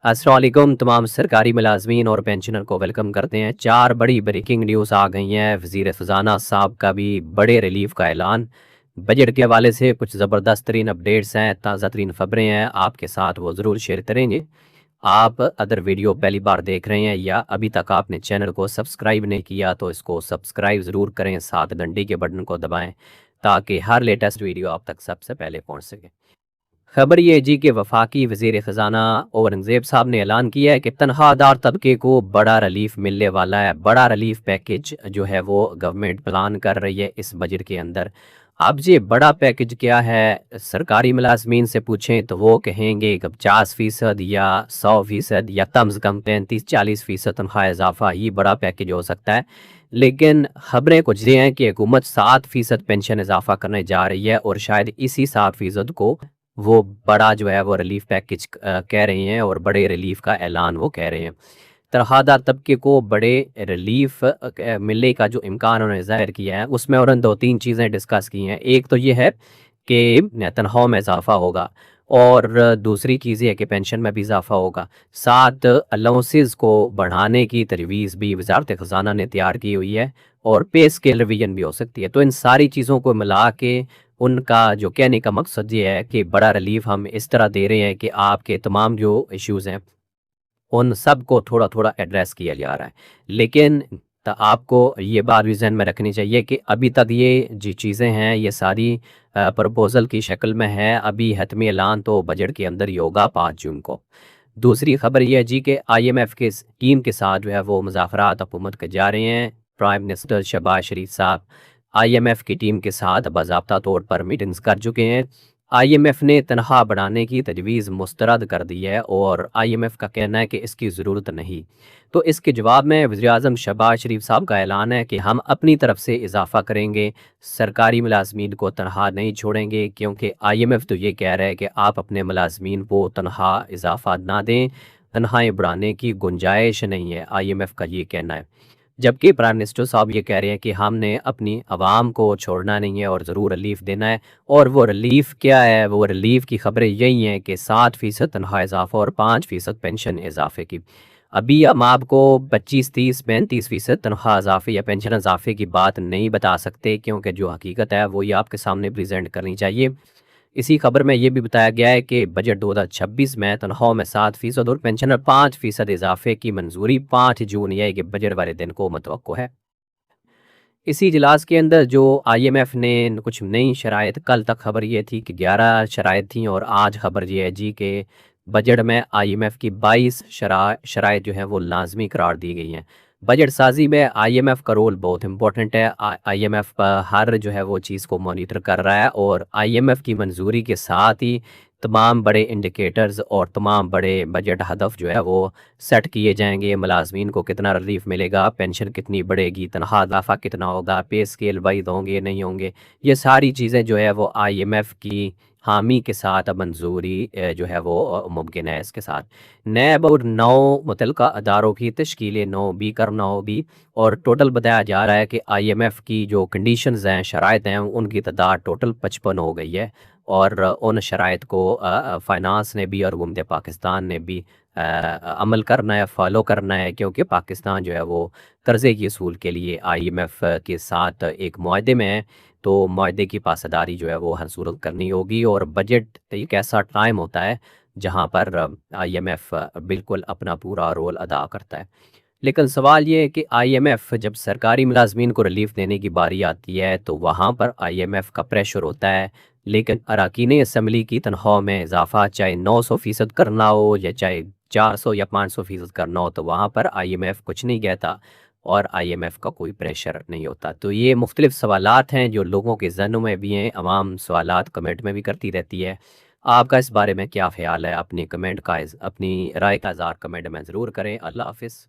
अस्सलाम वालेकुम तमाम सरकारी मुलाजमीन और पेंशनर को वेलकम करते हैं। 4 बड़ी ब्रेकिंग न्यूज़ आ गई हैं। वज़ीर ख़ज़ाना साहब का भी बड़े रिलीफ का ऐलान। बजट के हवाले से कुछ ज़बरदस्त तरीन अपडेट्स हैं, ताज़ा तरीन ख़बरें हैं, आपके साथ वो ज़रूर शेयर करेंगे। आप अगर वीडियो पहली बार देख रहे हैं या अभी तक आपने चैनल को सब्सक्राइब नहीं किया तो इसको सब्सक्राइब ज़रूर करें, साथ घंटी के बटन को दबाएं ताकि हर लेटेस्ट वीडियो आप तक सबसे पहले पहुंच सके। खबर ये जी कि वफाकी वज़ीर ख़ज़ाना औरंगज़ेब साहब ने ऐलान किया है कि तनख्वाहदार तबके को बड़ा रिलीफ मिलने वाला है। बड़ा रिलीफ पैकेज जो है वो गवर्नमेंट प्लान कर रही है इस बजट के अंदर। अब ये बड़ा पैकेज क्या है, सरकारी मुलाजमीन से पूछें तो वो कहेंगे कि 50% या 100% या कम से कम 35-40% तनख्वाह इजाफा ही बड़ा पैकेज हो सकता है। लेकिन खबरें कुछ ये हैं कि हुकूमत 7% पेंशन इजाफा करने जा रही है और शायद इसी 7% को वो बड़ा जो है वो रिलीफ पैकेज कह रहे हैं और बड़े रिलीफ का ऐलान वो कह रहे हैं। तरहादार तबके को बड़े रिलीफ मिलने का जो इम्कान उन्होंने ज़ाहिर किया है उसमें उन्होंने 2-3 चीज़ें डिस्कस की हैं। एक तो ये है कि तनख्वाह में इजाफा होगा और दूसरी चीज़ ये है कि पेंशन में भी इजाफा होगा। साथ अलाउंसेस को बढ़ाने की तजवीज़ भी वजारत ख़ज़ाना ने तैयार की हुई है और पे स्केल रिवीजन भी हो सकती है। तो इन सारी चीज़ों को मिला के उनका जो कहने का मकसद ये है कि बड़ा रिलीफ हम इस तरह दे रहे हैं कि आपके तमाम जो इश्यूज़ हैं उन सब को थोड़ा थोड़ा एड्रेस किया जा रहा है। लेकिन आपको ये बात भी जहन में रखनी चाहिए कि अभी तक ये जो चीज़ें हैं ये सारी प्रपोज़ल की शक्ल में है। अभी हतमी ऐलान तो बजट के अंदर ही होगा 5 जून को। दूसरी खबर ये है जी कि IMF के टीम के साथ जो है वो मुज़ाकरात हुकूमत के जा रहे हैं। प्राइम मिनिस्टर शहबाज शरीफ साहब IMF की टीम के साथ बाज़ाब्ता तौर पर मीटिंग्स कर चुके हैं। IMF ने तनख्वाह बढ़ाने की तजवीज़ मुस्तरद कर दी है और IMF का कहना है कि इसकी ज़रूरत नहीं। तो इसके जवाब में वज़ीर-ए-आज़म शहबाज शरीफ साहब का ऐलान है कि हम अपनी तरफ से इजाफ़ा करेंगे, सरकारी मुलाजमीन को तनख्वाह नहीं छोड़ेंगे, क्योंकि IMF तो ये कह रहा है कि आप अपने मुलाजमीन को तनख्वाह इजाफ़ा ना दें, तनख्वाहें बढ़ाने की गुंजाइश नहीं है, IMF का ये कहना है। जबकि प्राइम मिनिस्टर साहब ये कह रहे हैं कि हमने अपनी आवाम को छोड़ना नहीं है और ज़रूर रिलीफ देना है। और वो रिलीफ क्या है, वो रिलीफ की खबरें यही हैं कि 7% तनख्वाह इजाफा और 5% पेंशन इजाफे की। अभी हम आपको 25, 30, 35% तनख्वाह इजाफे या पेंशन इजाफे की बात नहीं बता सकते, क्योंकि जो हकीकत है वो ये आपके सामने प्रेजेंट करनी चाहिए। इसी खबर में ये भी बताया गया है कि बजट 2026 में तनख्वाह में 7% और पेंशन में 5% इजाफे की मंजूरी 5 जून यानी कि बजट वाले दिन को मुतवक्को है। इसी इजलास के अंदर जो IMF ने कुछ नई शराइत, कल तक खबर ये थी कि 11 शराइत थी और आज खबर ये है जी कि बजट में IMF की 22 शराइत जो है वो लाजमी करार दी गई हैं। बजट साजी में IMF का रोल बहुत इंपॉर्टेंट है। IMF हर जो है वो चीज़ को मॉनिटर कर रहा है और IMF की मंजूरी के साथ ही तमाम बड़े इंडिकेटर्स और तमाम बड़े बजट हदफ जो है वो सेट किए जाएंगे। मुलाजमीन को कितना रिलीफ मिलेगा, पेंशन कितनी बढ़ेगी, तनख्वाह इजाफा कितना होगा, पे स्केल वाइज होंगे नहीं होंगे, ये सारी चीज़ें जो है वो IMF की हामी के साथ मंजूरी जो है वो मुमकिन है। इसके साथ नैब और 9 मुतलका अदारों की तश्कील 9 भी करना होगी और टोटल बताया जा रहा है कि IMF की जो कंडीशंस हैं, शराइत हैं, उनकी तादाद टोटल 55 हो गई है। और उन शराइत को फाइनेंस ने भी और हुकूमत पाकिस्तान ने भी अमल करना है, फॉलो करना है, क्योंकि पाकिस्तान जो है वो कर्ज़े की असूल के लिए IMF के साथ एक मुआहदे में है। तो मुआहदे की पासदारी जो है वो हर सूरत करनी होगी और बजट एक ऐसा टाइम होता है जहाँ पर IMF बिल्कुल अपना पूरा रोल अदा करता है। लेकिन सवाल ये है कि IMF जब सरकारी मुलाजमीन को रिलीफ देने की बारी आती है तो वहाँ पर IMF का प्रेशर होता है। लेकिन अरकान असम्बली की तनख्वाह में इजाफा चाहे 900% करना हो या चाहे 400 या 500% करना हो, तो वहाँ पर IMF कुछ नहीं कहता और IMF का कोई प्रेशर नहीं होता। तो ये मुख्तलिफ सवालात हैं जो लोगों के जहनों में भी हैं, आवाम सवालात कमेंट में भी करती रहती है। आपका इस बारे में क्या ख्याल है? अपनी राय का इज़हार कमेंट में ज़रूर करें। अल्लाह हाफिज़।